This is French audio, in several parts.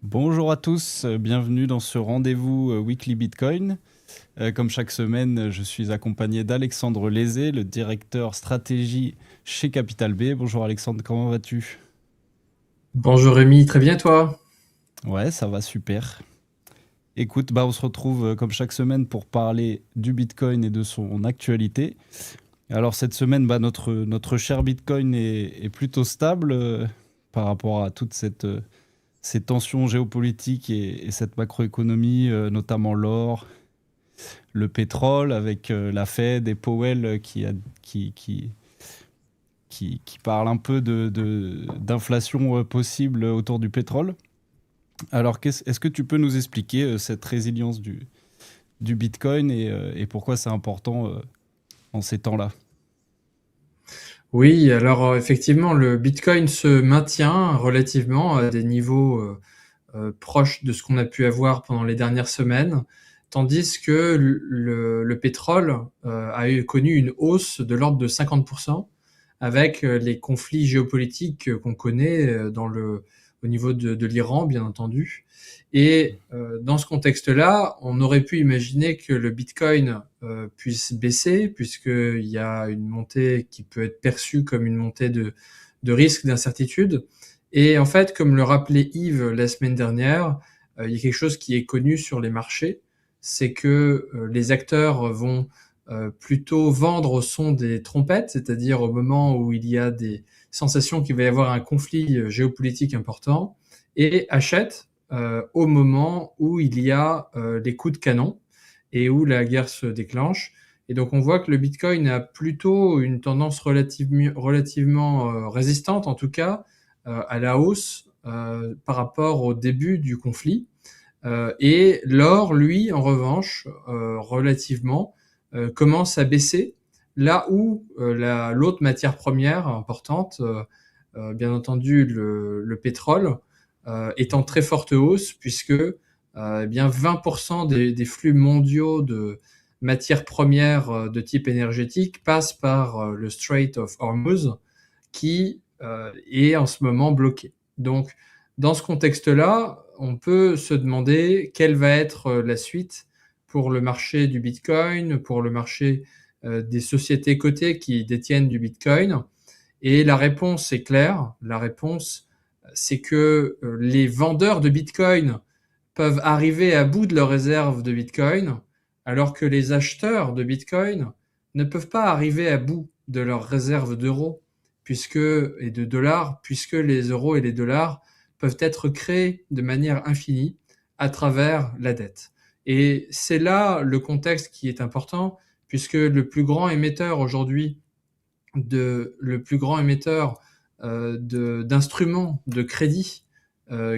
Bonjour à tous, bienvenue dans ce rendez-vous Weekly Bitcoin. Comme chaque semaine, je suis accompagné d'Alexandre Lézé, le directeur stratégie chez Capital B. Bonjour Alexandre, comment vas-tu? Bonjour Rémi, très bien toi? Ouais, ça va super. Écoute, on se retrouve comme chaque semaine pour parler du Bitcoin et de son actualité. Alors cette semaine, notre cher Bitcoin est plutôt stable par rapport à toute ces tensions géopolitiques et cette macroéconomie, notamment l'or, le pétrole, avec la Fed et Powell qui parle un peu d'inflation possible autour du pétrole. Alors, est-ce que tu peux nous expliquer cette résilience du Bitcoin et pourquoi c'est important en ces temps-là? Oui, alors effectivement, le Bitcoin se maintient relativement à des niveaux proches de ce qu'on a pu avoir pendant les dernières semaines, tandis que le pétrole connu une hausse de l'ordre de 50%, avec les conflits géopolitiques qu'on connaît au niveau de l'Iran, bien entendu. Et dans ce contexte-là, on aurait pu imaginer que le Bitcoin puisse baisser, puisqu'il y a une montée qui peut être perçue comme une montée de risque, d'incertitude. Et en fait, comme le rappelait Yves la semaine dernière, il y a quelque chose qui est connu sur les marchés, c'est que les acteurs vont plutôt vendre au son des trompettes, c'est-à-dire au moment où il y a des sensations qu'il va y avoir un conflit géopolitique important, et achètent au moment où il y a les coups de canon et où la guerre se déclenche. Et donc on voit que le Bitcoin a plutôt une tendance relativement résistante, en tout cas, à la hausse par rapport au début du conflit. Et l'or, lui, en revanche, relativement, commence à baisser, là où l'autre matière première importante, bien entendu le pétrole, est en très forte hausse, puisque eh bien 20% des flux mondiaux de matières premières de type énergétique passent par le Strait of Hormuz, qui est en ce moment bloqué. Donc, dans ce contexte-là, on peut se demander quelle va être la suite pour le marché du Bitcoin, pour le marché des sociétés cotées qui détiennent du Bitcoin. Et la réponse est claire. La réponse, c'est que les vendeurs de Bitcoin peuvent arriver à bout de leurs réserves de Bitcoin, alors que les acheteurs de Bitcoin ne peuvent pas arriver à bout de leurs réserves d'euros et de dollars, puisque les euros et les dollars peuvent être créés de manière infinie à travers la dette. Et c'est là le contexte qui est important, puisque le plus grand émetteur d'instruments de crédit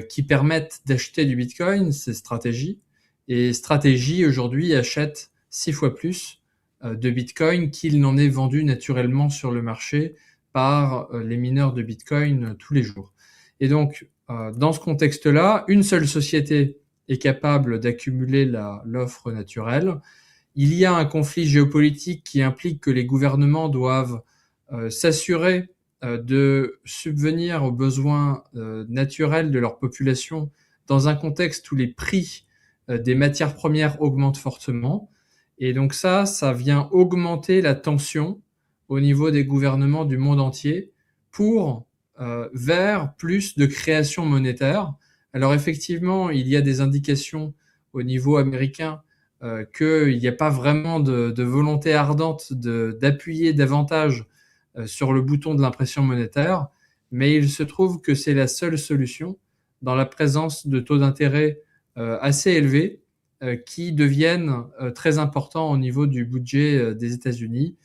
qui permettent d'acheter du Bitcoin, c'est Strategy. Et Strategy aujourd'hui achète 6 fois plus de Bitcoin qu'il n'en est vendu naturellement sur le marché par les mineurs de Bitcoin tous les jours. Et donc, dans ce contexte-là, une seule société est capable d'accumuler l'offre naturelle. Il y a un conflit géopolitique qui implique que les gouvernements doivent s'assurer de subvenir aux besoins naturels de leur population dans un contexte où les prix des matières premières augmentent fortement. Et donc ça vient augmenter la tension au niveau des gouvernements du monde entier pour vers plus de création monétaire. Alors effectivement, il y a des indications au niveau américain qu'il n'y a pas vraiment de volonté ardente d'appuyer davantage sur le bouton de l'impression monétaire, mais il se trouve que c'est la seule solution dans la présence de taux d'intérêt assez élevés qui deviennent très importants au niveau du budget des États-Unis.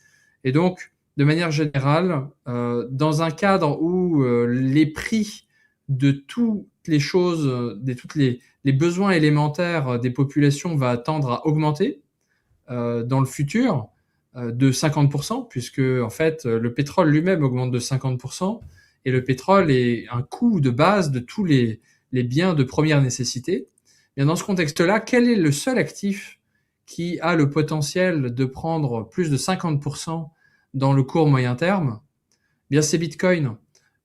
Et donc, de manière générale, dans un cadre où les prix de toutes les choses, les besoins élémentaires des populations va tendre à augmenter dans le futur de 50%, puisque en fait le pétrole lui-même augmente de 50%, et le pétrole est un coût de base de tous les biens de première nécessité. Bien, dans ce contexte-là, quel est le seul actif qui a le potentiel de prendre plus de 50% dans le court moyen terme? Bien, c'est Bitcoin,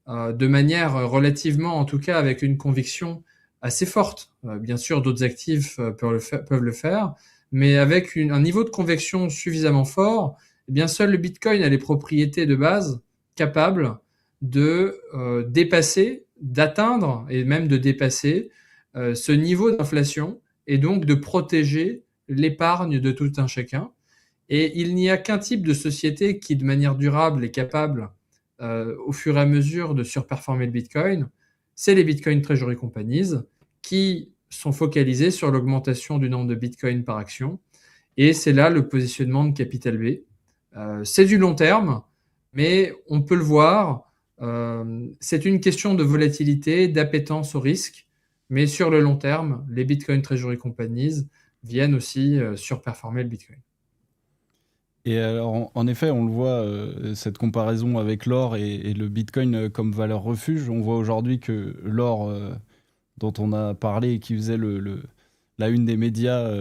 de manière relativement, en tout cas avec une conviction assez forte. Bien sûr, d'autres actifs peuvent le faire, mais avec un niveau de convection suffisamment fort, eh bien seul le Bitcoin a les propriétés de base capables de dépasser, d'atteindre et même de dépasser ce niveau d'inflation et donc de protéger l'épargne de tout un chacun. Et il n'y a qu'un type de société qui, de manière durable, est capable, au fur et à mesure, de surperformer le Bitcoin, c'est les Bitcoin Treasury Companies, qui sont focalisés sur l'augmentation du nombre de Bitcoin par action. Et c'est là le positionnement de Capital B. C'est du long terme, mais on peut le voir, c'est une question de volatilité, d'appétence au risque, mais sur le long terme, les Bitcoin Treasury Companies viennent aussi surperformer le Bitcoin. Et alors, en effet, on le voit, cette comparaison avec l'or et le Bitcoin comme valeur refuge. On voit aujourd'hui que l'or, dont on a parlé et qui faisait la une des médias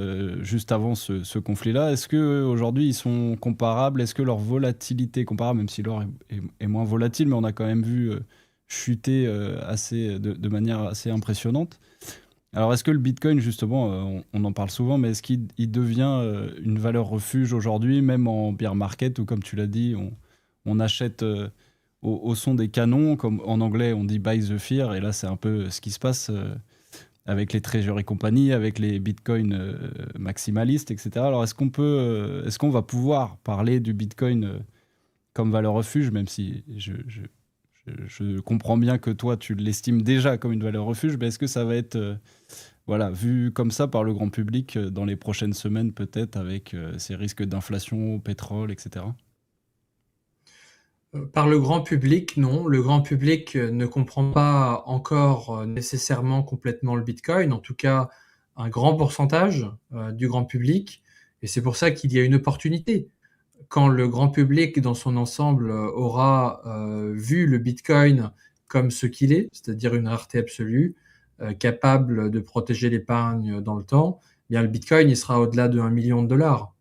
juste avant ce conflit-là, est-ce qu'aujourd'hui ils sont comparables? Est-ce que leur volatilité est comparable, même si l'or est moins volatile, mais on a quand même vu chuter de manière assez impressionnante. Alors, est-ce que le Bitcoin, justement, on en parle souvent, mais est-ce qu'il devient une valeur refuge aujourd'hui, même en bear market, ou comme tu l'as dit, on achète au son des canons, comme en anglais on dit buy the fear, et là c'est un peu ce qui se passe avec les treasury companies, avec les bitcoins maximalistes, etc. Alors, est-ce qu'on va pouvoir parler du Bitcoin comme valeur refuge, même si je comprends bien que toi, tu l'estimes déjà comme une valeur refuge, mais est-ce que ça va être voilà, vu comme ça par le grand public dans les prochaines semaines, peut-être, avec ces risques d'inflation, pétrole, etc. Par le grand public, non. Le grand public ne comprend pas encore nécessairement complètement le Bitcoin, en tout cas un grand pourcentage du grand public. Et c'est pour ça qu'il y a une opportunité. Quand le grand public dans son ensemble aura vu le Bitcoin comme ce qu'il est, c'est-à-dire une rareté absolue, capable de protéger l'épargne dans le temps, eh bien le Bitcoin il sera au-delà de 1 million de dollars.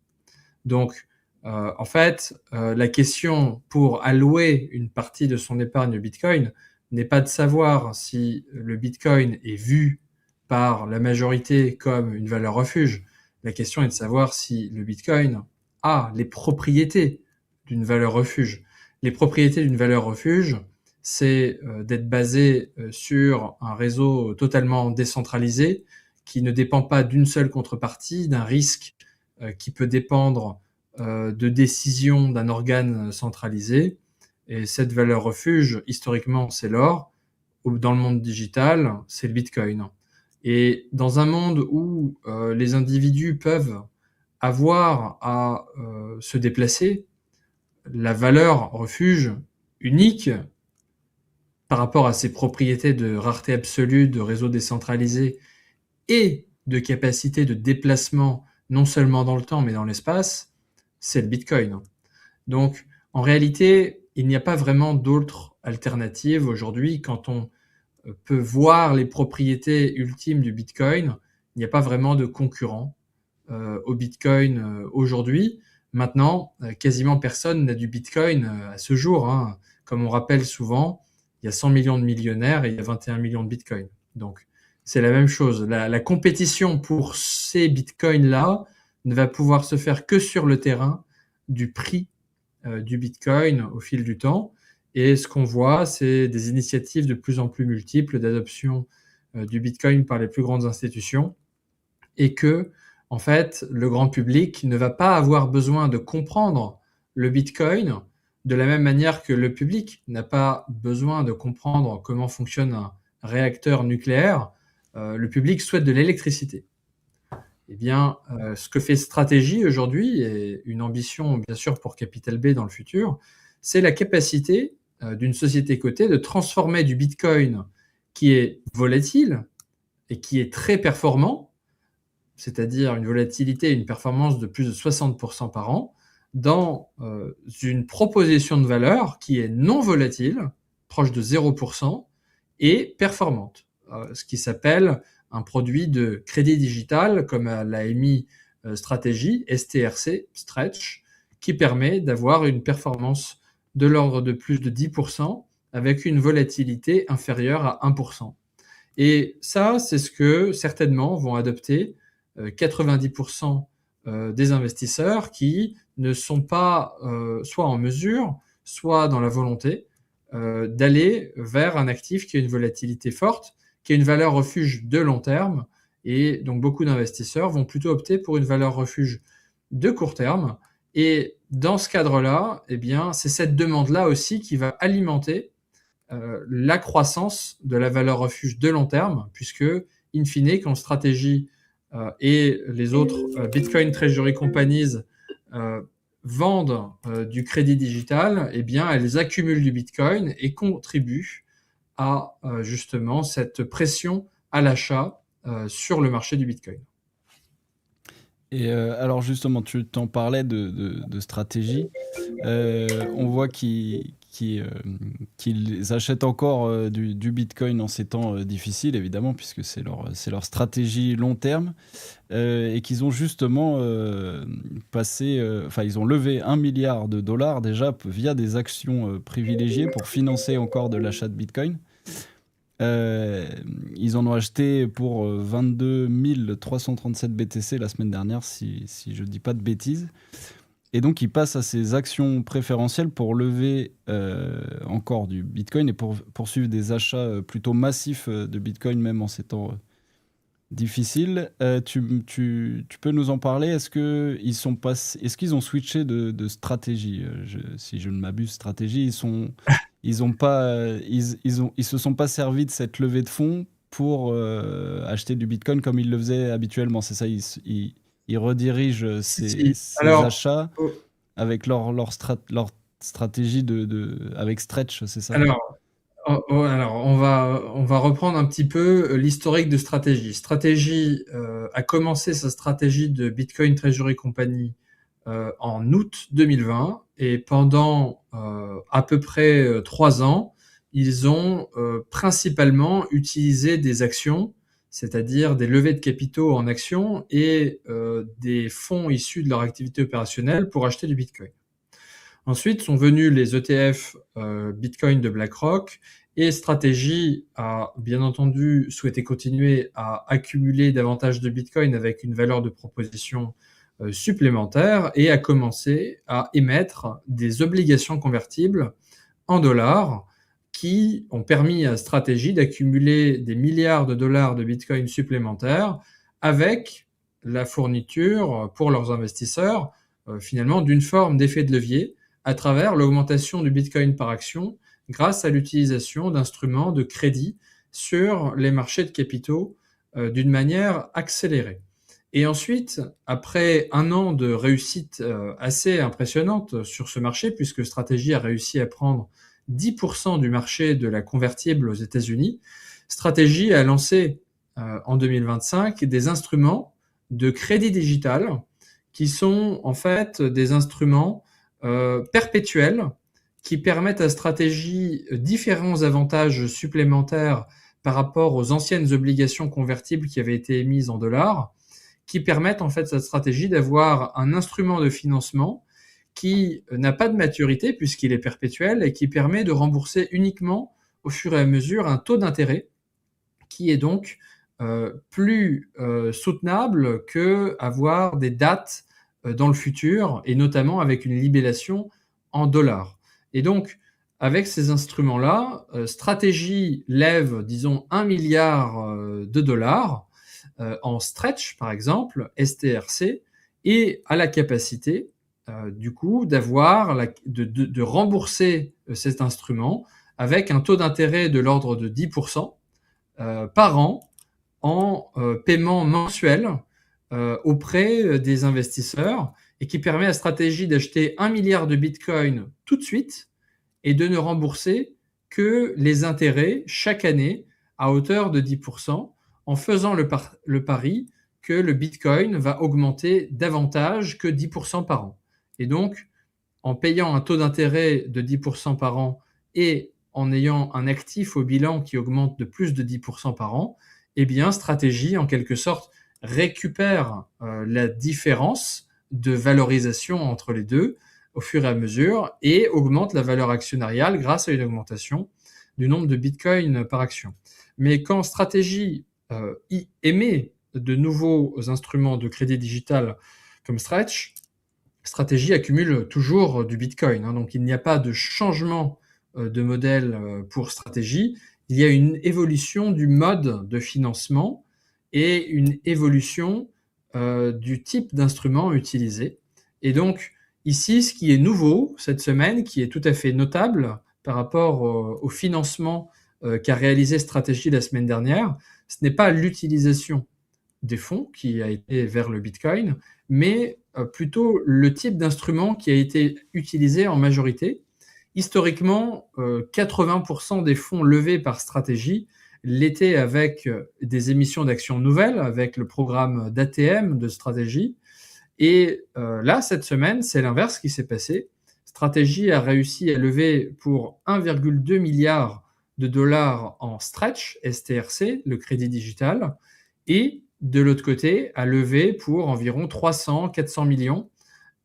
Donc, en fait, la question pour allouer une partie de son épargne au Bitcoin n'est pas de savoir si le Bitcoin est vu par la majorité comme une valeur refuge. La question est de savoir si le Bitcoin a les propriétés d'une valeur refuge. Les propriétés d'une valeur refuge, c'est d'être basé sur un réseau totalement décentralisé qui ne dépend pas d'une seule contrepartie, d'un risque qui peut dépendre de décision d'un organe centralisé. Et cette valeur refuge, historiquement, c'est l'or. Dans le monde digital, c'est le Bitcoin. Et dans un monde où les individus peuvent avoir à se déplacer, la valeur refuge unique par rapport à ses propriétés de rareté absolue, de réseau décentralisé et de capacité de déplacement non seulement dans le temps mais dans l'espace, c'est le Bitcoin. Donc en réalité, il n'y a pas vraiment d'autres alternatives aujourd'hui. Quand on peut voir les propriétés ultimes du Bitcoin, il n'y a pas vraiment de concurrent au Bitcoin aujourd'hui. Maintenant, quasiment personne n'a du Bitcoin à ce jour. Hein. Comme on rappelle souvent, il y a 100 millions de millionnaires et il y a 21 millions de Bitcoin. Donc, c'est la même chose. La compétition pour ces Bitcoins-là ne va pouvoir se faire que sur le terrain du prix du Bitcoin au fil du temps. Et ce qu'on voit, c'est des initiatives de plus en plus multiples d'adoption du Bitcoin par les plus grandes institutions et que, en fait, le grand public ne va pas avoir besoin de comprendre le Bitcoin de la même manière que le public n'a pas besoin de comprendre comment fonctionne un réacteur nucléaire. Le public souhaite de l'électricité. Eh bien, ce que fait Stratégie aujourd'hui, et une ambition bien sûr pour Capital B dans le futur, c'est la capacité d'une société cotée de transformer du Bitcoin qui est volatile et qui est très performant, c'est-à-dire une volatilité et une performance de plus de 60% par an, dans une proposition de valeur qui est non volatile, proche de 0%, et performante, ce qui s'appelle un produit de crédit digital, comme l'a émis Stratégie, STRC, Stretch, qui permet d'avoir une performance de l'ordre de plus de 10% avec une volatilité inférieure à 1%. Et ça, c'est ce que certainement vont adopter 90% des investisseurs qui ne sont pas soit en mesure, soit dans la volonté d'aller vers un actif qui a une volatilité forte, qui a une valeur refuge de long terme. Et donc beaucoup d'investisseurs vont plutôt opter pour une valeur refuge de court terme. Et dans ce cadre-là, eh bien, c'est cette demande-là aussi qui va alimenter la croissance de la valeur refuge de long terme, puisque, in fine, quand Strategy et les autres Bitcoin Treasury Companies vendent du crédit digital, eh bien, elles accumulent du Bitcoin et contribuent à justement cette pression à l'achat sur le marché du Bitcoin. Et alors justement, tu t'en parlais de stratégie. On voit qu'ils achètent encore du Bitcoin en ces temps difficiles, évidemment, puisque c'est leur stratégie long terme, et qu'ils ont justement ils ont levé 1 milliard de dollars déjà via des actions privilégiées pour financer encore de l'achat de Bitcoin. Ils en ont acheté pour 22 337 BTC la semaine dernière, si je ne dis pas de bêtises. Et donc, ils passent à ces actions préférentielles pour lever encore du Bitcoin et pour poursuivre des achats plutôt massifs de Bitcoin, même en ces temps difficiles. Tu peux nous en parler? Est-ce qu'ils ont switché de stratégie? Si je ne m'abuse, stratégie, ils se sont pas servis de cette levée de fonds pour acheter du Bitcoin comme ils le faisaient habituellement. C'est ça, ils redirigent ces achats avec leur stratégie avec Stretch, c'est ça? Alors, on va reprendre un petit peu l'historique de Strategy. Strategy a commencé sa stratégie de Bitcoin Treasury Company en août 2020 et pendant à peu près 3 ans, ils ont principalement utilisé des actions, c'est-à-dire des levées de capitaux en actions et des fonds issus de leur activité opérationnelle pour acheter du Bitcoin. Ensuite sont venus les ETF Bitcoin de BlackRock et Strategy a bien entendu souhaité continuer à accumuler davantage de Bitcoin avec une valeur de proposition supplémentaire et a commencé à émettre des obligations convertibles en dollars qui ont permis à Strategy d'accumuler des milliards de dollars de Bitcoin supplémentaires avec la fourniture pour leurs investisseurs finalement d'une forme d'effet de levier à travers l'augmentation du Bitcoin par action grâce à l'utilisation d'instruments de crédit sur les marchés de capitaux d'une manière accélérée. Et ensuite, après 1 an de réussite assez impressionnante sur ce marché, puisque Strategy a réussi à prendre 10% du marché de la convertible aux États-Unis, Strategy a lancé en 2025 des instruments de crédit digital qui sont en fait des instruments perpétuels qui permettent à Strategy différents avantages supplémentaires par rapport aux anciennes obligations convertibles qui avaient été émises en dollars, qui permettent en fait cette stratégie d'avoir un instrument de financement qui n'a pas de maturité puisqu'il est perpétuel et qui permet de rembourser uniquement au fur et à mesure un taux d'intérêt qui est donc plus soutenable que avoir des dates dans le futur et notamment avec une libellation en dollars. Et donc, avec ces instruments-là, Strategy lève, disons, 1 milliard de dollars en stretch, par exemple, STRC, et a la capacité, du coup, de rembourser cet instrument avec un taux d'intérêt de l'ordre de 10% par an en paiement mensuel auprès des investisseurs et qui permet à Strategy d'acheter 1 milliard de Bitcoin tout de suite et de ne rembourser que les intérêts chaque année à hauteur de 10% en faisant le pari que le Bitcoin va augmenter davantage que 10% par an. Et donc, en payant un taux d'intérêt de 10% par an et en ayant un actif au bilan qui augmente de plus de 10% par an, eh bien, Strategy, en quelque sorte, récupère la différence de valorisation entre les deux au fur et à mesure et augmente la valeur actionnariale grâce à une augmentation du nombre de Bitcoin par action. Mais quand Stratégie émet de nouveaux instruments de crédit digital comme Stretch, Stratégie accumule toujours du Bitcoin. Donc il n'y a pas de changement de modèle pour Stratégie. Il y a une évolution du mode de financement et une évolution du type d'instrument utilisé. Et donc ici, ce qui est nouveau cette semaine, qui est tout à fait notable par rapport au financement qu'a réalisé Stratégie la semaine dernière, ce n'est pas l'utilisation des fonds qui a été vers le Bitcoin, mais plutôt le type d'instrument qui a été utilisé en majorité. Historiquement, 80% des fonds levés par Stratégie l'étaient avec des émissions d'actions nouvelles, avec le programme d'ATM de Stratégie. Et là, cette semaine, c'est l'inverse qui s'est passé. Stratégie a réussi à lever pour 1,2 milliard de dollars en Stretch, STRC, le crédit digital, et de l'autre côté, a levé pour environ 300-400 millions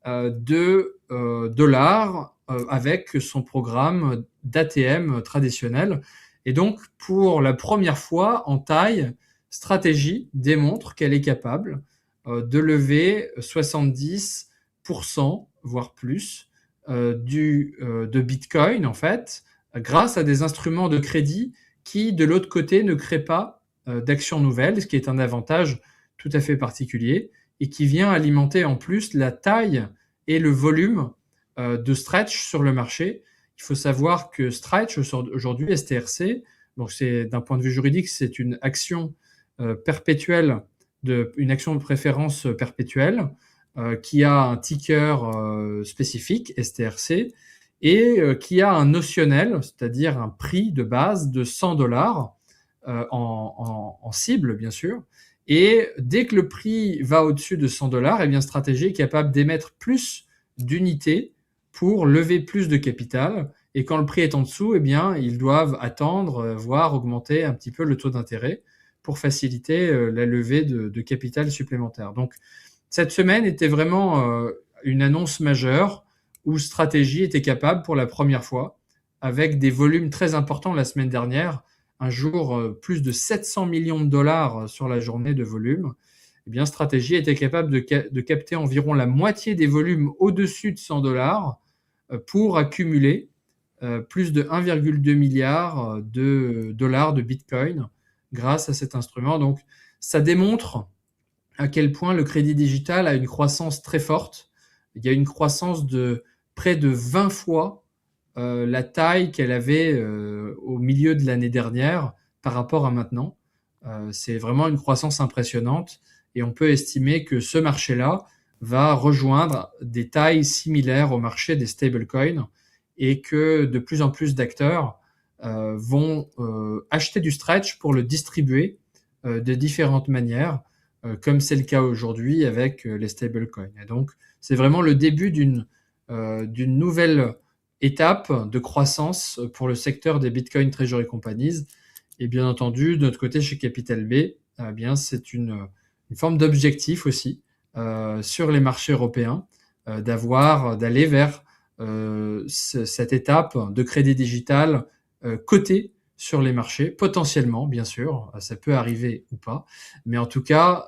de dollars avec son programme d'ATM traditionnel. Et donc, pour la première fois en taille, Stratégie démontre qu'elle est capable de lever 70%, voire plus, de Bitcoin, en fait, grâce à des instruments de crédit qui, de l'autre côté, ne créent pas d'actions nouvelles, ce qui est un avantage tout à fait particulier et qui vient alimenter en plus la taille et le volume de Stretch sur le marché. Il faut savoir que Stretch, aujourd'hui, STRC, donc c'est, d'un point de vue juridique, c'est une action perpétuelle, une action de préférence perpétuelle qui a un ticker spécifique, STRC, et qui a un notionnel, c'est-à-dire un prix de base de 100 dollars en cible, bien sûr. Et dès que le prix va au-dessus de 100 dollars, eh bien Stratégie est capable d'émettre plus d'unités pour lever plus de capital. Et quand le prix est en dessous, eh bien, ils doivent attendre, voire augmenter un petit peu le taux d'intérêt pour faciliter la levée de capital supplémentaire. Donc, cette semaine était vraiment une annonce majeure où Stratégie était capable pour la première fois, avec des volumes très importants la semaine dernière, un jour plus de 700 millions de dollars sur la journée de volume, eh bien Stratégie était capable de capter environ la moitié des volumes au-dessus de 100 dollars pour accumuler plus de 1,2 milliard de dollars de Bitcoin grâce à cet instrument. Donc ça démontre à quel point le crédit digital a une croissance très forte. Il y a une croissance de près de 20 fois la taille qu'elle avait au milieu de l'année dernière par rapport à maintenant. C'est vraiment une croissance impressionnante et on peut estimer que ce marché-là va rejoindre des tailles similaires au marché des stablecoins et que de plus en plus d'acteurs vont acheter du Stretch pour le distribuer de différentes manières, comme c'est le cas aujourd'hui avec les stablecoins. Et donc, c'est vraiment le début d'une nouvelle étape de croissance pour le secteur des Bitcoin Treasury Companies. Et bien entendu, de notre côté, chez Capital B, eh bien, c'est une forme d'objectif aussi sur les marchés européens, d'aller vers cette étape de crédit digital coté sur les marchés, potentiellement, bien sûr, ça peut arriver ou pas, mais en tout cas,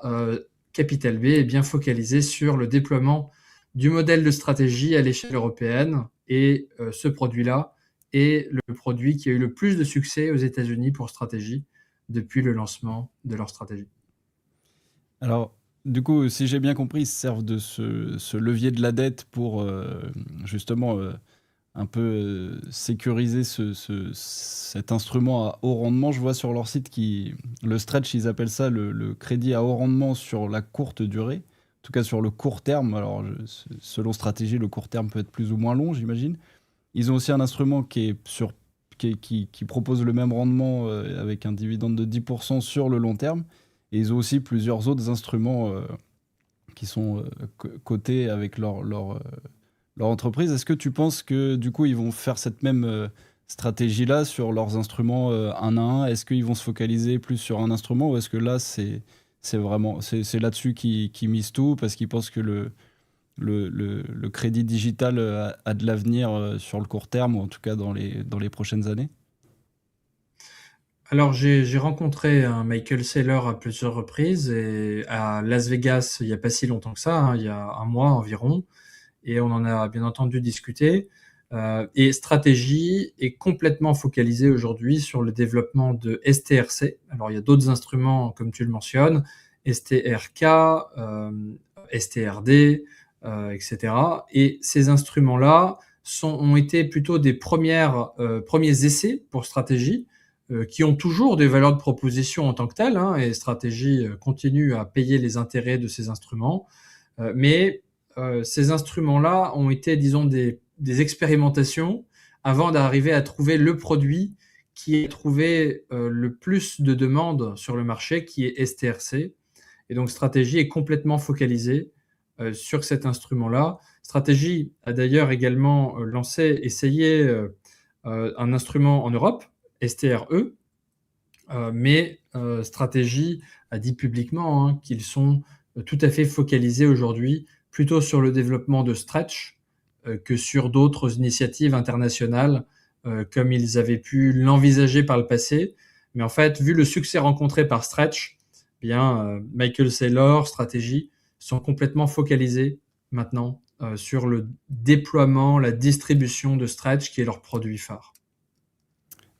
Capital B est bien focalisé sur le déploiement du modèle de stratégie à l'échelle européenne, et ce produit-là est le produit qui a eu le plus de succès aux États-Unis pour stratégie depuis le lancement de leur stratégie. Alors, du coup, si j'ai bien compris, ils se servent de ce levier de la dette pour justement un peu sécuriser cet instrument à haut rendement. Je vois sur leur site le Stretch, ils appellent ça le crédit à haut rendement sur la courte durée. En tout cas, sur le court terme. Alors, selon stratégie, le court terme peut être plus ou moins long, j'imagine. Ils ont aussi un instrument qui propose le même rendement avec un dividende de 10% sur le long terme. Et ils ont aussi plusieurs autres instruments qui sont cotés avec leur entreprise. Est-ce que tu penses que du coup ils vont faire cette même stratégie-là sur leurs instruments un à un? Est-ce qu'ils vont se focaliser plus sur un instrument, ou est-ce que là c'est là-dessus qu'ils misent tout parce qu'ils pensent que le crédit digital a de l'avenir sur le court terme, ou en tout cas dans les prochaines années? Alors j'ai rencontré un Michael Saylor à plusieurs reprises et à Las Vegas il y a pas si longtemps que ça, hein, il y a un mois environ, et on en a bien entendu discuté. Et Stratégie est complètement focalisée aujourd'hui sur le développement de STRC. Alors il y a d'autres instruments comme tu le mentionnes, STRK, STRD, etc. Et ces instruments-là ont été plutôt des premiers essais pour Stratégie, qui ont toujours des valeurs de proposition en tant que telles, hein, et Stratégie continue à payer les intérêts de ces instruments. Mais ces instruments-là ont été, disons, des expérimentations avant d'arriver à trouver le produit qui a trouvé le plus de demandes sur le marché, qui est STRC. Et donc, Stratégie est complètement focalisée sur cet instrument-là. Stratégie a d'ailleurs également essayé un instrument en Europe, STRE, mais Stratégie a dit publiquement, hein, qu'ils sont tout à fait focalisés aujourd'hui plutôt sur le développement de Stretch que sur d'autres initiatives internationales comme ils avaient pu l'envisager par le passé. Mais en fait, vu le succès rencontré par Stretch, Michael Saylor, Stratégie sont complètement focalisés maintenant sur le déploiement, la distribution de Stretch, qui est leur produit phare.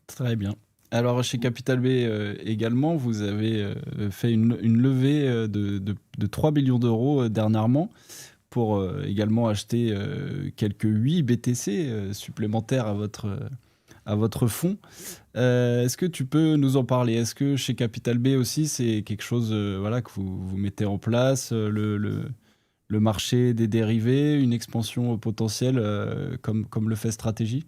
Très bien. Alors, chez Capital B également, vous avez fait une levée de 3 millions d'euros dernièrement pour également acheter quelques 8 BTC supplémentaires à votre fonds. Est-ce que tu peux nous en parler? Est-ce que chez Capital B aussi, c'est quelque chose voilà, que vous mettez en place, le marché des dérivés, une expansion potentielle comme le fait Stratégie?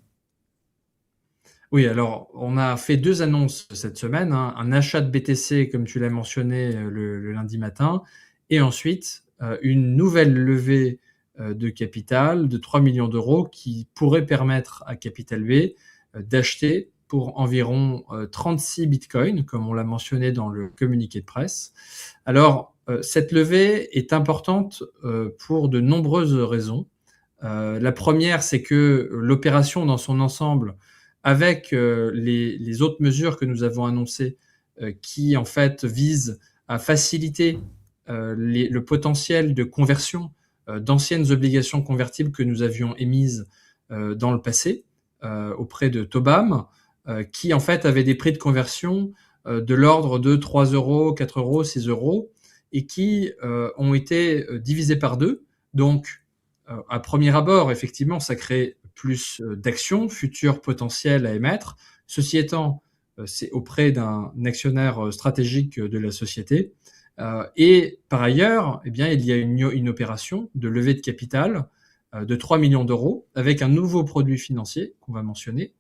Oui, alors on a fait 2 annonces cette semaine, hein. Un achat de BTC, comme tu l'as mentionné, le lundi matin, et ensuite une nouvelle levée de capital de 3 millions d'euros qui pourrait permettre à Capital B d'acheter pour environ 36 bitcoins, comme on l'a mentionné dans le communiqué de presse. Alors, cette levée est importante pour de nombreuses raisons. La première, c'est que l'opération dans son ensemble, avec les autres mesures que nous avons annoncées, qui en fait visent à faciliter le potentiel de conversion d'anciennes obligations convertibles que nous avions émises dans le passé auprès de Tobam, qui en fait avaient des prix de conversion de l'ordre de 3 euros, 4 euros, 6 euros, et qui ont été divisés par 2. Donc, à premier abord, effectivement, ça crée plus d'actions futures potentielles à émettre. Ceci étant, c'est auprès d'un actionnaire stratégique de la société. Et par ailleurs, il y a une opération de levée de capital de 3 millions d'euros avec un nouveau produit financier qu'on va mentionner,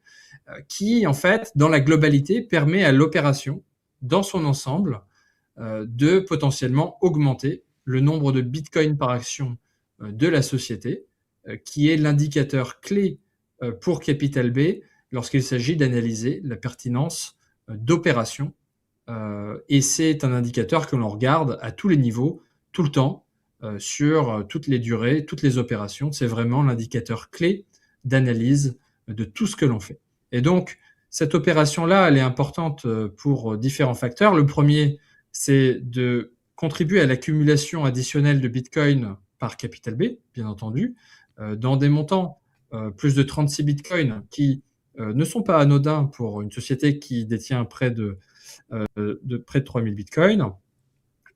qui, en fait, dans la globalité, permet à l'opération, dans son ensemble, de potentiellement augmenter le nombre de bitcoins par action de la société, qui est l'indicateur clé pour Capital B lorsqu'il s'agit d'analyser la pertinence d'opérations. Et c'est un indicateur que l'on regarde à tous les niveaux, tout le temps, sur toutes les durées, toutes les opérations. C'est vraiment l'indicateur clé d'analyse de tout ce que l'on fait. Et donc, cette opération-là, elle est importante pour différents facteurs. Le premier, c'est de contribuer à l'accumulation additionnelle de Bitcoin par Capital B, bien entendu, dans des montants plus de 36 Bitcoins qui ne sont pas anodins pour une société qui détient près de 3000 Bitcoins.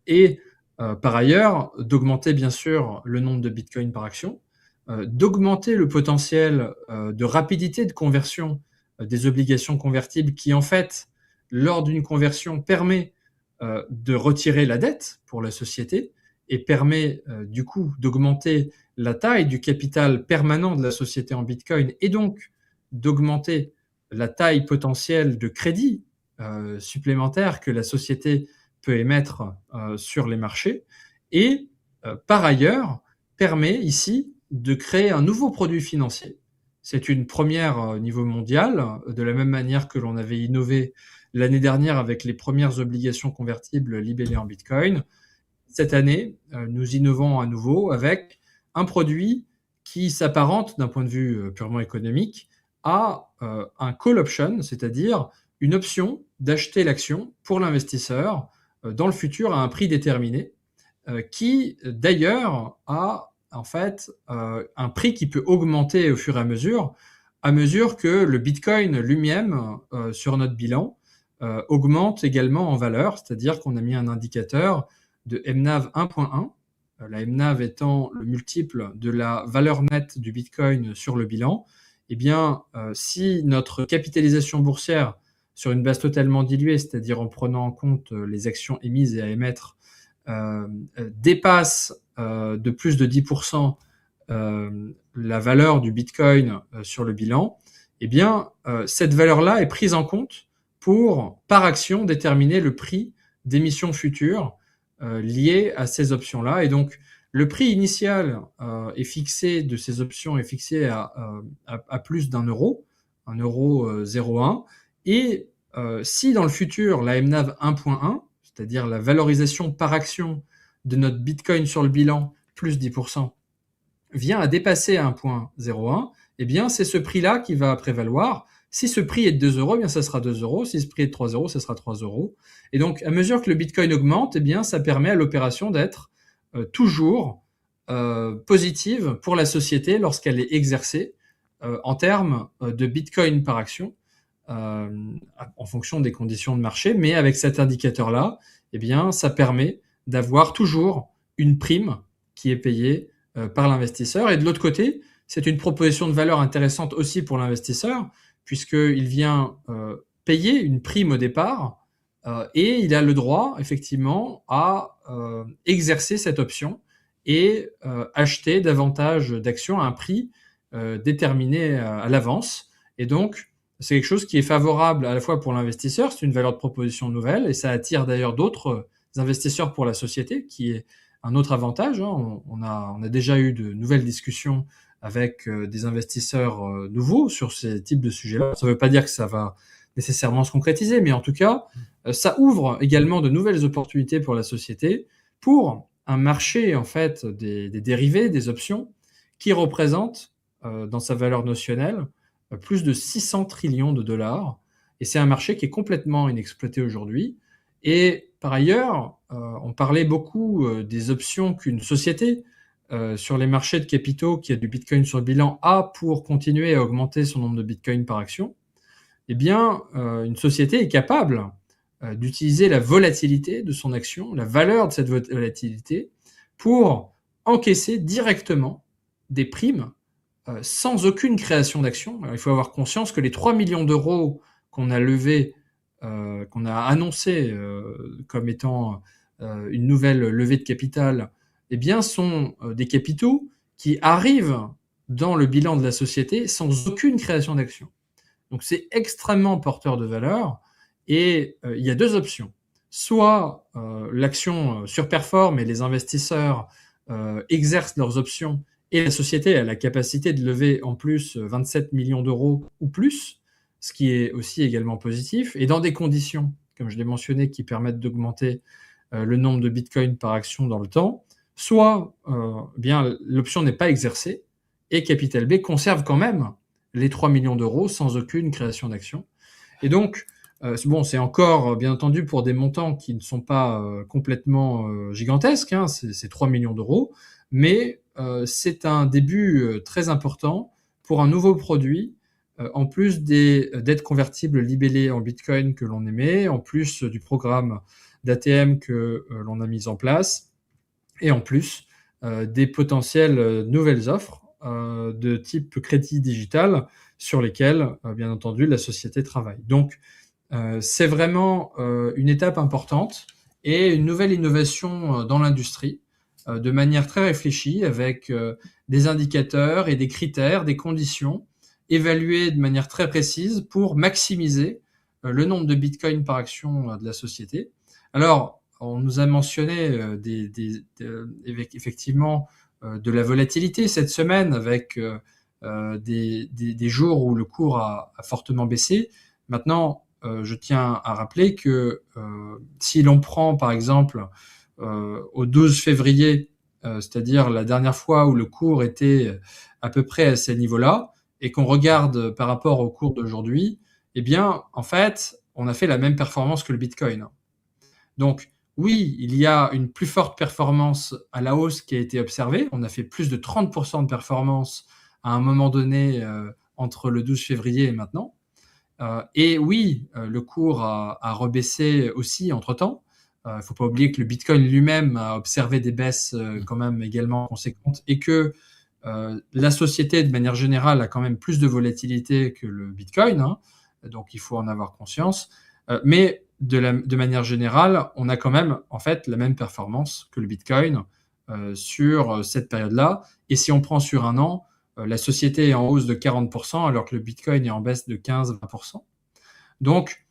Et par ailleurs, d'augmenter bien sûr le nombre de Bitcoin par action, d'augmenter le potentiel de rapidité de conversion des obligations convertibles qui, en fait, lors d'une conversion, permet de retirer la dette pour la société et permet du coup d'augmenter la taille du capital permanent de la société en Bitcoin et donc d'augmenter la taille potentielle de crédit supplémentaire que la société peut émettre sur les marchés et par ailleurs permet ici de créer un nouveau produit financier. C'est une première au niveau mondial, de la même manière que l'on avait innové l'année dernière avec les premières obligations convertibles libellées en Bitcoin. Cette année, nous innovons à nouveau avec un produit qui s'apparente d'un point de vue purement économique à un call option, c'est-à-dire une option d'acheter l'action pour l'investisseur dans le futur à un prix déterminé, qui d'ailleurs a en fait un prix qui peut augmenter au fur et à mesure que le Bitcoin lui-même sur notre bilan augmente également en valeur, c'est-à-dire qu'on a mis un indicateur de MNAV 1.1, la MNAV étant le multiple de la valeur nette du Bitcoin sur le bilan. Eh bien, si notre capitalisation boursière sur une base totalement diluée, c'est-à-dire en prenant en compte les actions émises et à émettre, dépasse de plus de 10% la valeur du Bitcoin sur le bilan, eh bien, cette valeur-là est prise en compte pour, par action, déterminer le prix d'émissions futures liées à ces options-là. Et donc, le prix initial est fixé de ces options est fixé à plus d'1 euro, 1,01 €. Et si dans le futur, la MNAV 1.1, c'est-à-dire la valorisation par action de notre Bitcoin sur le bilan, plus 10%, vient à dépasser 1,01, eh bien, c'est ce prix-là qui va prévaloir. Si ce prix est de 2 euros, eh bien, ça sera 2 euros. Si ce prix est de 3 euros, ça sera 3 euros. Et donc, à mesure que le Bitcoin augmente, eh bien, ça permet à l'opération d'être toujours positive pour la société lorsqu'elle est exercée en termes de Bitcoin par action, en fonction des conditions de marché. Mais avec cet indicateur-là, eh bien, ça permet d'avoir toujours une prime qui est payée par l'investisseur. Et de l'autre côté, c'est une proposition de valeur intéressante aussi pour l'investisseur, puisqu'il vient payer une prime au départ et il a le droit, effectivement, à exercer cette option et acheter davantage d'actions à un prix déterminé à l'avance. Et donc, c'est quelque chose qui est favorable à la fois pour l'investisseur, c'est une valeur de proposition nouvelle, et ça attire d'ailleurs d'autres investisseurs pour la société, qui est un autre avantage. On a déjà eu de nouvelles discussions avec des investisseurs nouveaux sur ces types de sujets-là. Ça ne veut pas dire que ça va nécessairement se concrétiser, mais en tout cas, ça ouvre également de nouvelles opportunités pour la société, pour un marché en fait des dérivés, des options, qui représente dans sa valeur notionnelle plus de 600 trillions de dollars. Et c'est un marché qui est complètement inexploité aujourd'hui. Et par ailleurs, on parlait beaucoup des options qu'une société sur les marchés de capitaux qui a du Bitcoin sur le bilan a pour continuer à augmenter son nombre de Bitcoin par action. Eh bien, une société est capable d'utiliser la volatilité de son action, la valeur de cette volatilité, pour encaisser directement des primes sans aucune création d'action. Il faut avoir conscience que les 3 millions d'euros qu'on a levés, qu'on a annoncés comme étant une nouvelle levée de capital, eh bien, sont des capitaux qui arrivent dans le bilan de la société sans aucune création d'action. Donc, c'est extrêmement porteur de valeur. Et il y a deux options. Soit l'action surperforme et les investisseurs exercent leurs options et la société a la capacité de lever en plus 27 millions d'euros ou plus, ce qui est aussi également positif, et dans des conditions, comme je l'ai mentionné, qui permettent d'augmenter le nombre de bitcoins par action dans le temps. Soit bien l'option n'est pas exercée et Capital B conserve quand même les 3 millions d'euros sans aucune création d'action. Et donc, bon, c'est encore, bien entendu, pour des montants qui ne sont pas complètement gigantesques, hein, c'est 3 millions d'euros, mais c'est un début très important pour un nouveau produit, en plus des dettes convertibles libellées en Bitcoin que l'on émet, en plus du programme d'ATM que l'on a mis en place, et en plus des potentielles nouvelles offres de type crédit digital sur lesquelles, bien entendu, la société travaille. Donc, c'est vraiment une étape importante et une nouvelle innovation dans l'industrie, de manière très réfléchie, avec des indicateurs et des critères, des conditions évaluées de manière très précise pour maximiser le nombre de bitcoins par action de la société. Alors, on nous a mentionné effectivement de la volatilité cette semaine, avec des jours où le cours a fortement baissé. Maintenant, je tiens à rappeler que si l'on prend par exemple au 12 février, c'est-à-dire la dernière fois où le cours était à peu près à ces niveaux-là, et qu'on regarde par rapport au cours d'aujourd'hui, eh bien, en fait, on a fait la même performance que le Bitcoin. Donc, oui, il y a une plus forte performance à la hausse qui a été observée. On a fait plus de 30% de performance à un moment donné entre le 12 février et maintenant. Et oui, le cours a rebaissé aussi entre-temps. Il ne faut pas oublier que le Bitcoin lui-même a observé des baisses quand même également conséquentes et que la société, de manière générale, a quand même plus de volatilité que le Bitcoin. Donc, il faut en avoir conscience. Mais de manière générale, on a quand même en fait la même performance que le Bitcoin sur cette période-là. Et si on prend sur un an, la société est en hausse de 40%, alors que le Bitcoin est en baisse de 15-20%. Donc,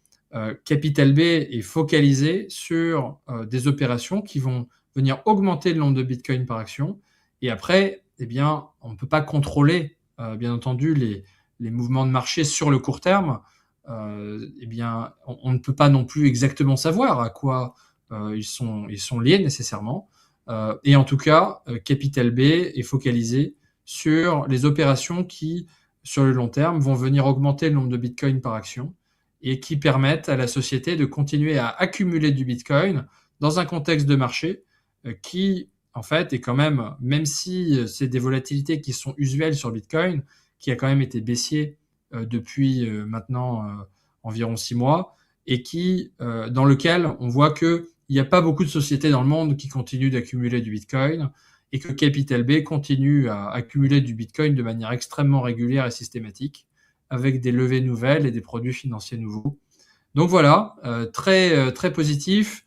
Capital B est focalisé sur des opérations qui vont venir augmenter le nombre de Bitcoin par action. Et après, eh bien, on ne peut pas contrôler, bien entendu, les mouvements de marché sur le court terme. Eh bien, on ne peut pas non plus exactement savoir à quoi ils sont liés nécessairement. Et en tout cas, Capital B est focalisé sur les opérations qui, sur le long terme, vont venir augmenter le nombre de Bitcoin par action et qui permettent à la société de continuer à accumuler du Bitcoin dans un contexte de marché qui, en fait, est quand même si c'est des volatilités qui sont usuelles sur Bitcoin, qui a quand même été baissier depuis maintenant environ 6 mois, et dans lequel on voit qu'il n'y a pas beaucoup de sociétés dans le monde qui continuent d'accumuler du Bitcoin, et que Capital B continue à accumuler du Bitcoin de manière extrêmement régulière et systématique, avec des levées nouvelles et des produits financiers nouveaux. Donc voilà, très positif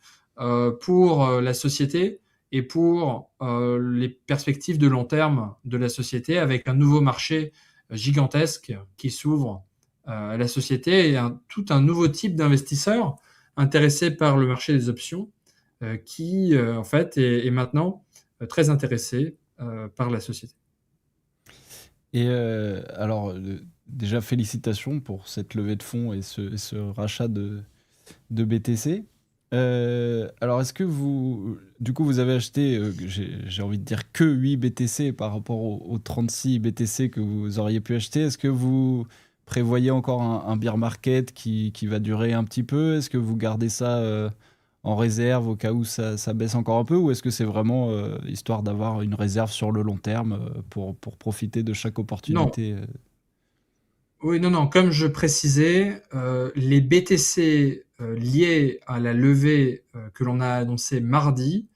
pour la société et pour les perspectives de long terme de la société, avec un nouveau marché gigantesque qui s'ouvre à la société et tout un nouveau type d'investisseurs intéressés par le marché des options qui, en fait, est maintenant très intéressé par la société. Et alors, déjà, félicitations pour cette levée de fonds et ce rachat de BTC. Alors, est-ce que du coup, vous avez acheté, j'ai envie de dire, que 8 BTC par rapport aux 36 BTC que vous auriez pu acheter? Est-ce que vous prévoyez encore un bear market qui va durer un petit peu? Est-ce que vous gardez ça en réserve au cas où ça baisse encore un peu? Ou est-ce que c'est vraiment histoire d'avoir une réserve sur le long terme pour profiter de chaque Non. opportunité? Oui, non, comme je précisais, les BTC liés à la levée que l'on a annoncée mardi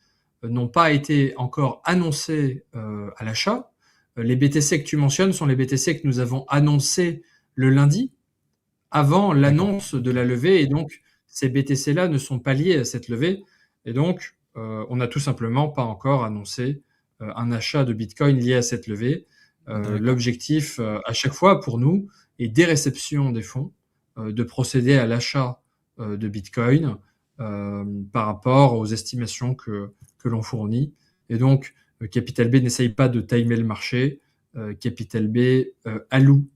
n'ont pas été encore annoncés à l'achat. Les BTC que tu mentionnes sont les BTC que nous avons annoncés le lundi, avant l'annonce de la levée, et donc ces BTC-là ne sont pas liés à cette levée, et donc on n'a tout simplement pas encore annoncé un achat de Bitcoin lié à cette levée. L'objectif à chaque fois pour nous est, dès réception des fonds, de procéder à l'achat de Bitcoin par rapport aux estimations que l'on fournit. Et donc, Capital B n'essaye pas de timer le marché. Capital B alloue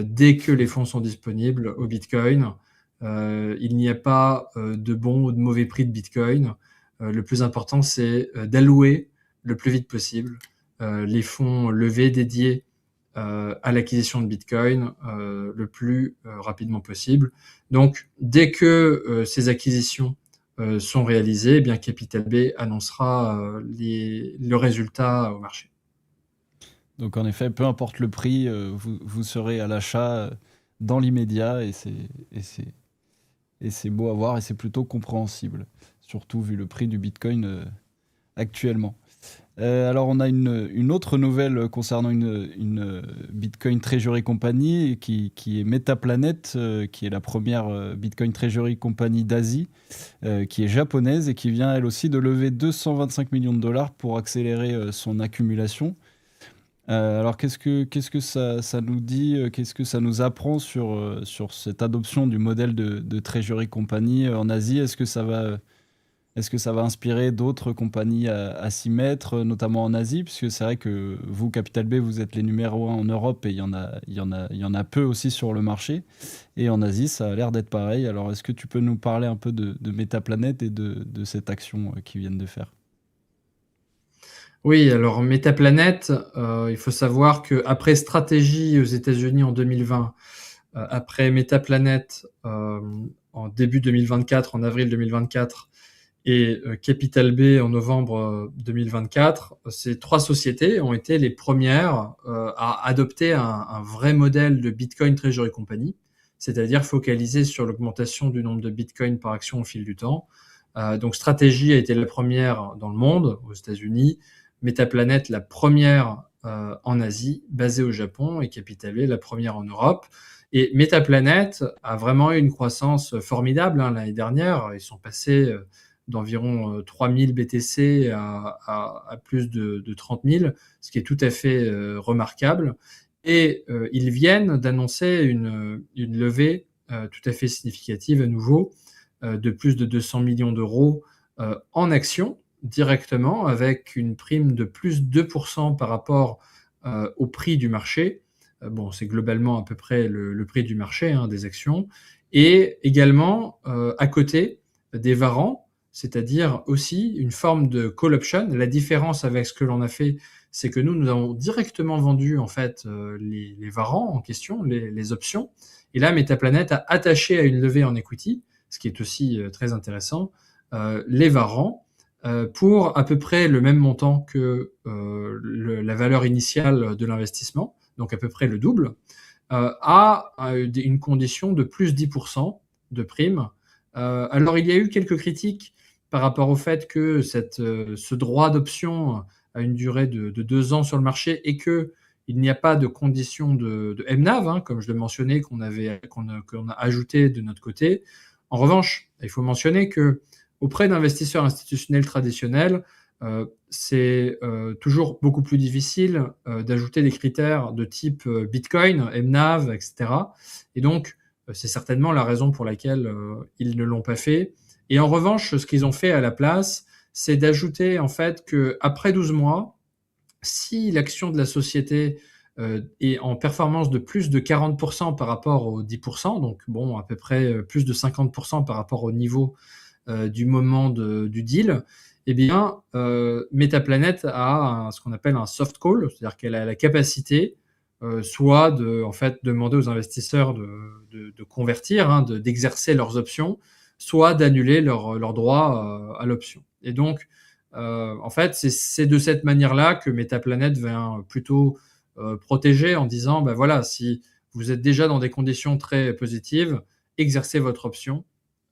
dès que les fonds sont disponibles au Bitcoin. Il n'y a pas de bon ou de mauvais prix de Bitcoin. Le plus important, c'est d'allouer le plus vite possible les fonds levés dédiés à l'acquisition de Bitcoin le plus rapidement possible. Donc, dès que ces acquisitions sont réalisées, eh bien, Capital B annoncera le résultat au marché. Donc en effet, peu importe le prix, vous serez à l'achat dans l'immédiat, et c'est beau à voir et c'est plutôt compréhensible, surtout vu le prix du Bitcoin actuellement. Alors on a une autre nouvelle concernant une Bitcoin Treasury Company qui est Metaplanet, qui est la première Bitcoin Treasury Company d'Asie, qui est japonaise et qui vient elle aussi de lever 225 millions de dollars pour accélérer son accumulation. Alors qu'est-ce que ça nous dit, qu'est-ce que ça nous apprend sur cette adoption du modèle de Treasury Company en Asie? Est-ce que ça va inspirer d'autres compagnies à s'y mettre, notamment en Asie? Puisque c'est vrai que vous, Capital B, vous êtes les numéros 1 en Europe, et il y en a peu aussi sur le marché. Et en Asie, ça a l'air d'être pareil. Alors est-ce que tu peux nous parler un peu de Metaplanet et de cette action qu'ils viennent de faire? Oui, alors Metaplanet, il faut savoir qu'après Stratégie aux États-Unis en 2020, après Metaplanet en début 2024, en avril 2024, et Capital B en novembre 2024, ces 3 sociétés ont été les premières à adopter un vrai modèle de Bitcoin Treasury Company, c'est-à-dire focalisé sur l'augmentation du nombre de Bitcoin par action au fil du temps. Donc Strategy a été la première dans le monde, aux États-Unis, Metaplanet la première en Asie, basée au Japon, et Capital B la première en Europe. Et Metaplanet a vraiment eu une croissance formidable l'année dernière. Ils sont passés d'environ 3000 BTC à plus de 30 000, ce qui est tout à fait remarquable. Et ils viennent d'annoncer une levée tout à fait significative à nouveau de plus de 200 millions d'euros en actions directement, avec une prime de plus de 2% par rapport au prix du marché. Bon, c'est globalement à peu près le prix du marché des actions. Et également, à côté, des warrants, c'est-à-dire aussi une forme de call option. La différence avec ce que l'on a fait, c'est que nous avons directement vendu en fait les warrants en question, les options. Et là, Metaplanet a attaché à une levée en equity, ce qui est aussi très intéressant, les warrants pour à peu près le même montant que la valeur initiale de l'investissement, donc à peu près le double, à une condition de plus 10% de prime. Alors il y a eu quelques critiques par rapport au fait que ce droit d'option a une durée de 2 ans sur le marché et que il n'y a pas de condition de MNAV, comme je l'ai mentionné, qu'on a ajouté de notre côté. En revanche, il faut mentionner que auprès d'investisseurs institutionnels traditionnels, c'est toujours beaucoup plus difficile d'ajouter des critères de type Bitcoin, MNAV, etc. Et donc, c'est certainement la raison pour laquelle ils ne l'ont pas fait. Et en revanche, ce qu'ils ont fait à la place, c'est d'ajouter en fait qu'après 12 mois, si l'action de la société est en performance de plus de 40% par rapport aux 10%, donc bon, à peu près plus de 50% par rapport au niveau du moment du deal, eh bien, Metaplanet a ce qu'on appelle un soft call, c'est-à-dire qu'elle a la capacité soit de en fait, demander aux investisseurs de convertir, d'exercer leurs options, soit d'annuler leur droit à l'option. Et donc, en fait, c'est de cette manière-là que Metaplanet vient plutôt protéger en disant, ben voilà, si vous êtes déjà dans des conditions très positives, exercez votre option,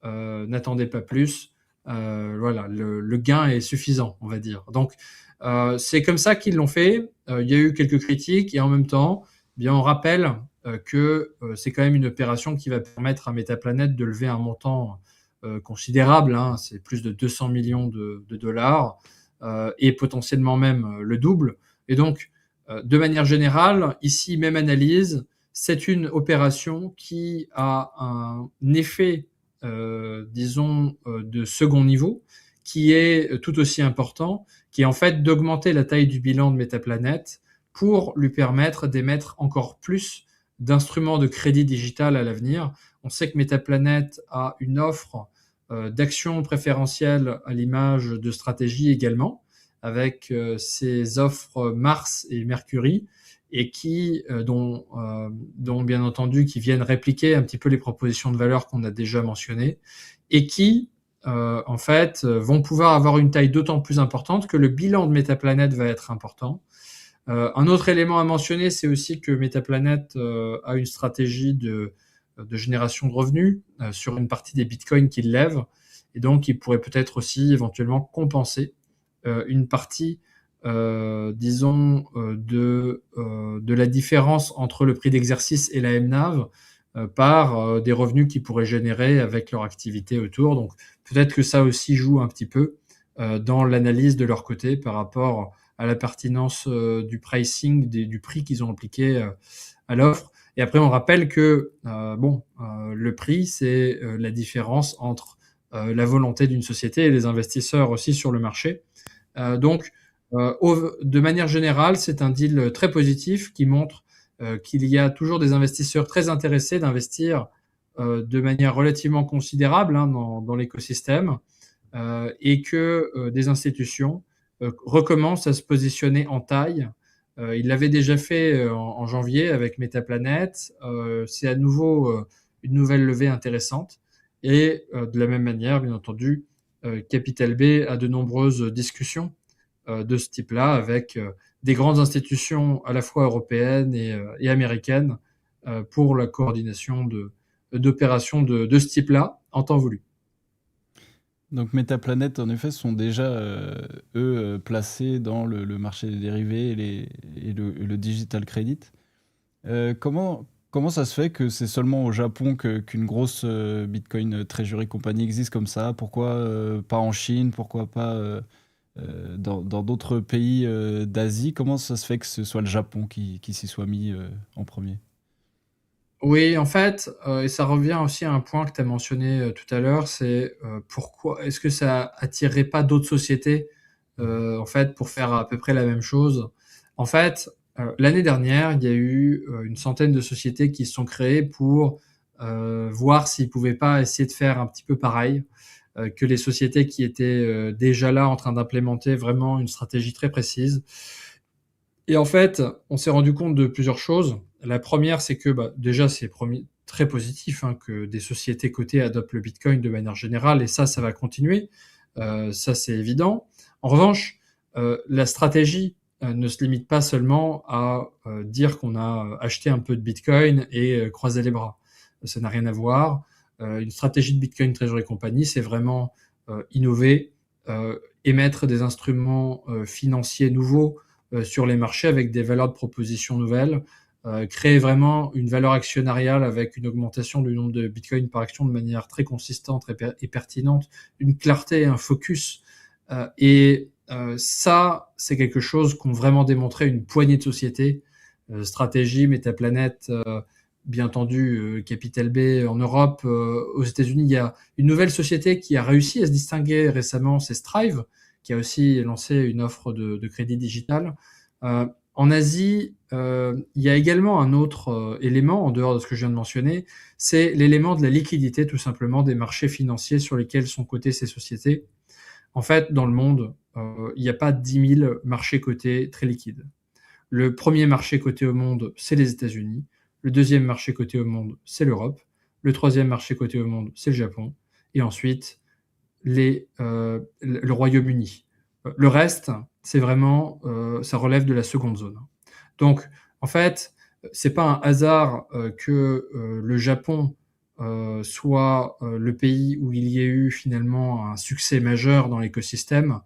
n'attendez pas plus. Voilà, le gain est suffisant, on va dire. Donc, c'est comme ça qu'ils l'ont fait. Il y a eu quelques critiques et en même temps, bien, on rappelle que c'est quand même une opération qui va permettre à Metaplanet de lever un montant considérable, c'est plus de 200 millions de dollars et potentiellement même le double. Et donc, de manière générale, ici, même analyse, c'est une opération qui a un effet, disons, de second niveau, qui est tout aussi important, qui est en fait d'augmenter la taille du bilan de Metaplanet pour lui permettre d'émettre encore plus d'instruments de crédit digital à l'avenir. On sait que Metaplanet a une offre d'actions préférentielles à l'image de Stratégie également, avec ses offres Mars et Mercury, et dont bien entendu qui viennent répliquer un petit peu les propositions de valeur qu'on a déjà mentionnées, et qui en fait vont pouvoir avoir une taille d'autant plus importante que le bilan de Metaplanet va être important. Un autre élément à mentionner, c'est aussi que Metaplanet a une stratégie de génération de revenus sur une partie des bitcoins qu'il lève, et donc il pourrait peut-être aussi éventuellement compenser une partie, disons, de la différence entre le prix d'exercice et la MNAV par des revenus qu'ils pourraient générer avec leur activité autour. Donc peut-être que ça aussi joue un petit peu dans l'analyse de leur côté par rapport à la pertinence du pricing, du prix qu'ils ont appliqué à l'offre. Et après, on rappelle que le prix, c'est la différence entre la volonté d'une société et les investisseurs aussi sur le marché. Donc, de manière générale, c'est un deal très positif qui montre qu'il y a toujours des investisseurs très intéressés d'investir de manière relativement considérable dans l'écosystème et que des institutions recommencent à se positionner en taille. Ils l'avaient déjà fait en janvier avec Metaplanet. C'est à nouveau une nouvelle levée intéressante. Et de la même manière, bien entendu, Capital B a de nombreuses discussions de ce type-là avec des grandes institutions à la fois européennes et américaines pour la coordination d'opérations de ce type-là en temps voulu. Donc Metaplanet, en effet, sont déjà, placés dans le marché des dérivés et le digital credit. Comment ça se fait que c'est seulement au Japon qu'une grosse Bitcoin Treasury Company existe comme ça? Pourquoi pas en Chine? Pourquoi pas dans d'autres pays d'Asie? Comment ça se fait que ce soit le Japon qui s'y soit mis en premier? Oui, en fait, et ça revient aussi à un point que tu as mentionné tout à l'heure, c'est pourquoi est-ce que ça attirerait pas d'autres sociétés en fait, pour faire à peu près la même chose? En fait, l'année dernière, il y a eu une centaine de sociétés qui se sont créées pour voir s'ils pouvaient pas essayer de faire un petit peu pareil que les sociétés qui étaient déjà là en train d'implémenter vraiment une stratégie très précise. Et en fait, on s'est rendu compte de plusieurs choses. La première, c'est que déjà, c'est très positif hein, que des sociétés cotées adoptent le Bitcoin de manière générale, et ça va continuer. Ça, c'est évident. En revanche, la stratégie ne se limite pas seulement à dire qu'on a acheté un peu de Bitcoin et croiser les bras. Ça n'a rien à voir. Une stratégie de Bitcoin Treasury Company, c'est vraiment innover, émettre des instruments financiers nouveaux sur les marchés avec des valeurs de proposition nouvelles, créer vraiment une valeur actionnariale avec une augmentation du nombre de bitcoins par action de manière très consistante et pertinente, une clarté, un focus. Ça, c'est quelque chose qu'ont vraiment démontré une poignée de sociétés. Stratégie, Metaplanet, bien entendu, Capital B en Europe. Aux États-Unis, il y a une nouvelle société qui a réussi à se distinguer récemment, c'est Strive, qui a aussi lancé une offre de crédit digital. En Asie, il y a également un autre élément, en dehors de ce que je viens de mentionner, c'est l'élément de la liquidité, tout simplement, des marchés financiers sur lesquels sont cotées ces sociétés. En fait, dans le monde, il n'y a pas 10 000 marchés cotés très liquides. Le premier marché coté au monde, c'est les États-Unis. Le deuxième marché coté au monde, c'est l'Europe. Le troisième marché coté au monde, c'est le Japon. Et ensuite, le Royaume-Uni. Le reste, c'est vraiment, ça relève de la seconde zone. Donc, en fait, c'est pas un hasard que le Japon soit le pays où il y a eu finalement un succès majeur dans l'écosystème.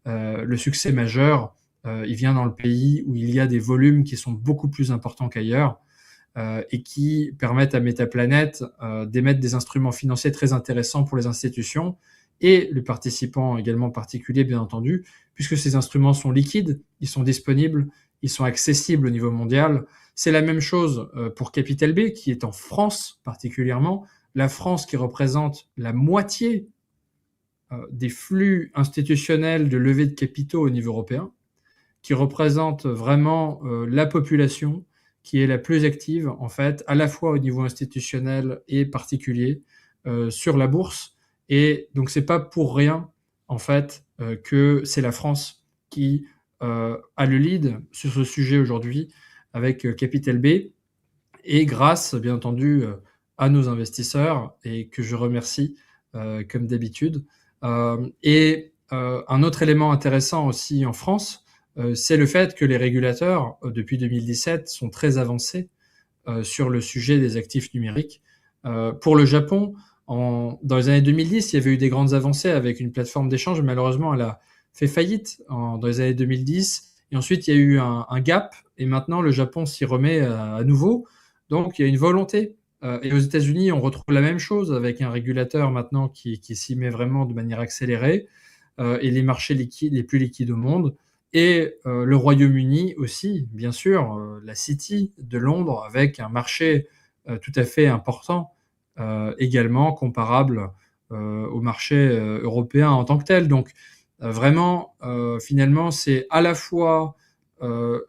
Le succès majeur, il vient dans le pays où il y a des volumes qui sont beaucoup plus importants qu'ailleurs et qui permettent à Metaplanet d'émettre des instruments financiers très intéressants pour les institutions et les participants également particuliers, bien entendu, puisque ces instruments sont liquides, ils sont disponibles, ils sont accessibles au niveau mondial. C'est la même chose pour Capital B, qui est en France particulièrement. La France qui représente la moitié des flux institutionnels de levée de capitaux au niveau européen, qui représente vraiment la population qui est la plus active, en fait, à la fois au niveau institutionnel et particulier sur la bourse. Et donc, c'est pas pour rien, en fait, que c'est la France qui a le lead sur ce sujet aujourd'hui avec Capital B et grâce, bien entendu, à nos investisseurs et que je remercie comme d'habitude. Un autre élément intéressant aussi en France, c'est le fait que les régulateurs, depuis 2017, sont très avancés sur le sujet des actifs numériques. Pour le Japon, dans les années 2010, il y avait eu des grandes avancées avec une plateforme d'échange. Malheureusement, elle a fait faillite dans les années 2010. Et ensuite, il y a eu un gap. Et maintenant, le Japon s'y remet à nouveau. Donc, il y a une volonté. Et aux États-Unis, on retrouve la même chose avec un régulateur maintenant qui s'y met vraiment de manière accélérée. Et les marchés liquides, les plus liquides au monde. Et le Royaume-Uni aussi, bien sûr, la City de Londres, avec un marché tout à fait important, également comparable au marché européen en tant que tel. Donc vraiment, finalement, c'est à la fois,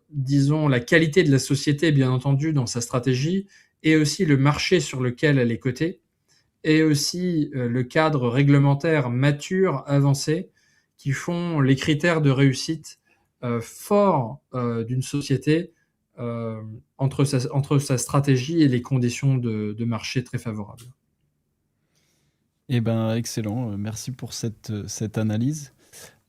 disons, la qualité de la société, bien entendu, dans sa stratégie, et aussi le marché sur lequel elle est cotée, et aussi le cadre réglementaire mature, avancé, qui font les critères de réussite forts d'une société entre sa stratégie et les conditions de marché très favorables. Eh ben, excellent. Merci pour cette analyse.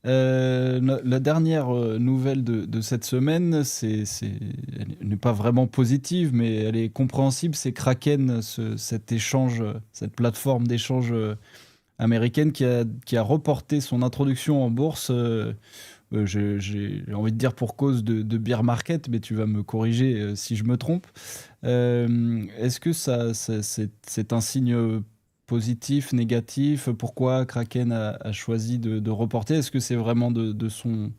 La dernière nouvelle de cette semaine, elle n'est pas vraiment positive, mais elle est compréhensible. C'est Kraken, cet échange, cette plateforme d'échange américaine qui a reporté son introduction en bourse. J'ai envie de dire pour cause de bear market, mais tu vas me corriger si je me trompe. Est-ce que c'est un signe positif, négatif? Pourquoi Kraken a choisi de reporter? Est-ce que c'est vraiment de son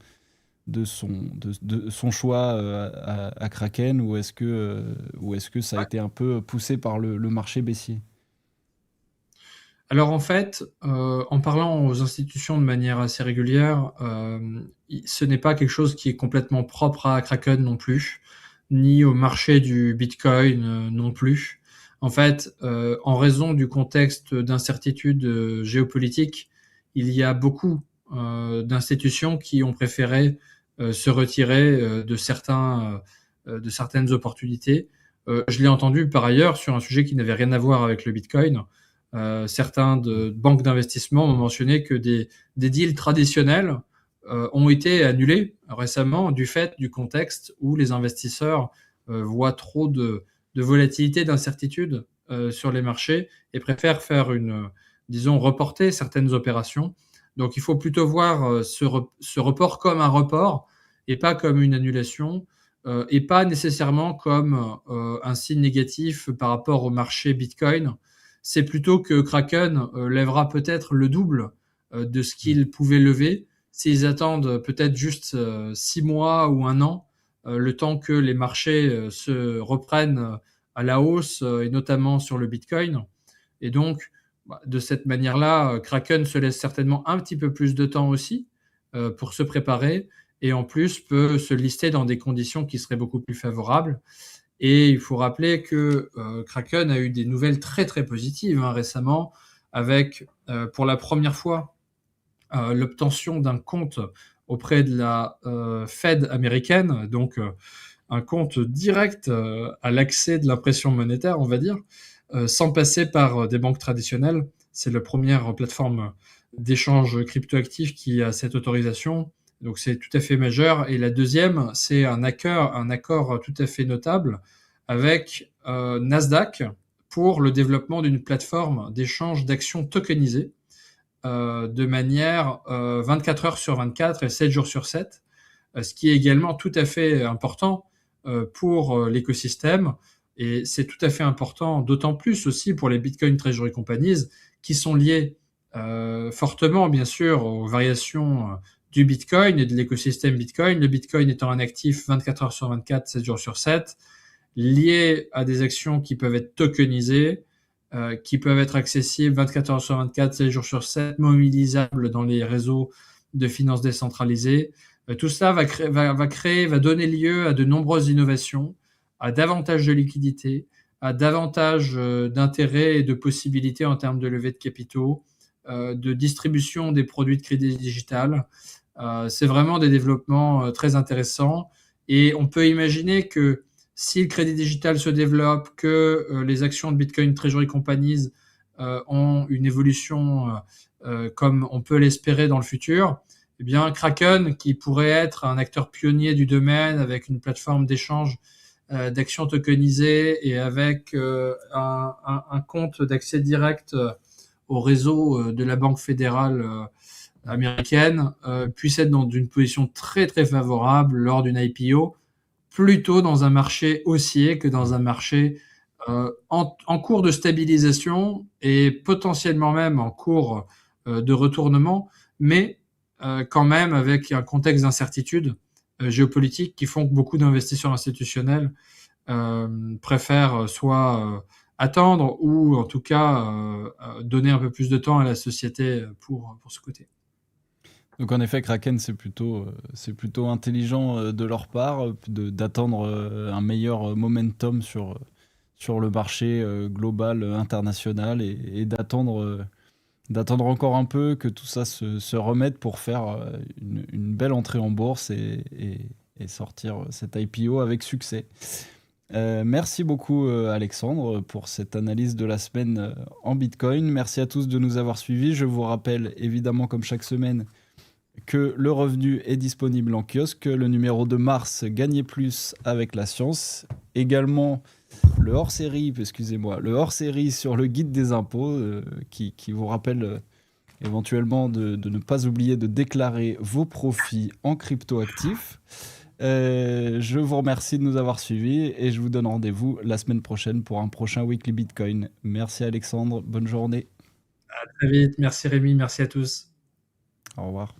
choix à Kraken, ou est-ce que ça a été un peu poussé par le marché baissier? Alors en fait, en parlant aux institutions de manière assez régulière, ce n'est pas quelque chose qui est complètement propre à Kraken non plus, ni au marché du Bitcoin non plus. En fait, en raison du contexte d'incertitude géopolitique, il y a beaucoup d'institutions qui ont préféré se retirer de certaines opportunités. Je l'ai entendu par ailleurs sur un sujet qui n'avait rien à voir avec le Bitcoin. Certains de banques d'investissement ont mentionné que des deals traditionnels ont été annulés récemment du fait du contexte où les investisseurs voient trop de volatilité, d'incertitude sur les marchés et préfèrent disons, reporter certaines opérations. Donc il faut plutôt voir ce report comme un report et pas comme une annulation et pas nécessairement comme un signe négatif par rapport au marché Bitcoin. C'est plutôt que Kraken lèvera peut-être le double de ce qu'ils pouvaient lever s'ils attendent peut-être juste 6 mois ou un an, le temps que les marchés se reprennent à la hausse, et notamment sur le Bitcoin. Et donc, de cette manière-là, Kraken se laisse certainement un petit peu plus de temps aussi pour se préparer et en plus peut se lister dans des conditions qui seraient beaucoup plus favorables. Et il faut rappeler que Kraken a eu des nouvelles très très positives récemment avec pour la première fois l'obtention d'un compte auprès de la Fed américaine, donc un compte direct à l'accès de l'impression monétaire, on va dire, sans passer par des banques traditionnelles. C'est la première plateforme d'échange cryptoactif qui a cette autorisation. Donc c'est tout à fait majeur. Et la deuxième, c'est un accord tout à fait notable avec Nasdaq pour le développement d'une plateforme d'échange d'actions tokenisées de manière 24 heures sur 24 et 7 jours sur 7, ce qui est également tout à fait important pour l'écosystème. Et c'est tout à fait important, d'autant plus aussi pour les Bitcoin Treasury Companies, qui sont liés fortement, bien sûr, aux variations du Bitcoin et de l'écosystème Bitcoin. Le Bitcoin étant un actif 24 heures sur 24, 7 jours sur 7, lié à des actions qui peuvent être tokenisées, qui peuvent être accessibles 24 heures sur 24, 7 jours sur 7, mobilisables dans les réseaux de finances décentralisées. Tout ça va donner lieu à de nombreuses innovations, à davantage de liquidités, à davantage d'intérêts et de possibilités en termes de levée de capitaux, de distribution des produits de crédit digital. C'est vraiment des développements très intéressants et on peut imaginer que si le crédit digital se développe, que les actions de Bitcoin Treasury Companies ont une évolution comme on peut l'espérer dans le futur, eh bien Kraken, qui pourrait être un acteur pionnier du domaine avec une plateforme d'échange d'actions tokenisées et avec un compte d'accès direct au réseau de la Banque fédérale américaine, puisse être dans une position très très favorable lors d'une IPO, plutôt dans un marché haussier que dans un marché en cours de stabilisation et potentiellement même en cours de retournement, mais quand même avec un contexte d'incertitude géopolitique qui font que beaucoup d'investisseurs institutionnels préfèrent soit attendre ou en tout cas donner un peu plus de temps à la société pour ce côté. Donc en effet, Kraken, c'est plutôt intelligent de leur part d'attendre un meilleur momentum sur le marché global, international, et d'attendre encore un peu que tout ça se remette pour faire une belle entrée en bourse et sortir cette IPO avec succès. Merci beaucoup Alexandre pour cette analyse de la semaine en Bitcoin. Merci à tous de nous avoir suivis. Je vous rappelle évidemment comme chaque semaine que le revenu est disponible en kiosque, le numéro de mars Gagner plus avec la science, également le hors-série, excusez-moi, le hors-série sur le guide des impôts qui vous rappelle éventuellement de ne pas oublier de déclarer vos profits en crypto-actifs. Je vous remercie de nous avoir suivis et je vous donne rendez-vous la semaine prochaine pour un prochain Weekly Bitcoin. Merci Alexandre, bonne journée. À très vite. Merci Rémi, merci à tous. Au revoir.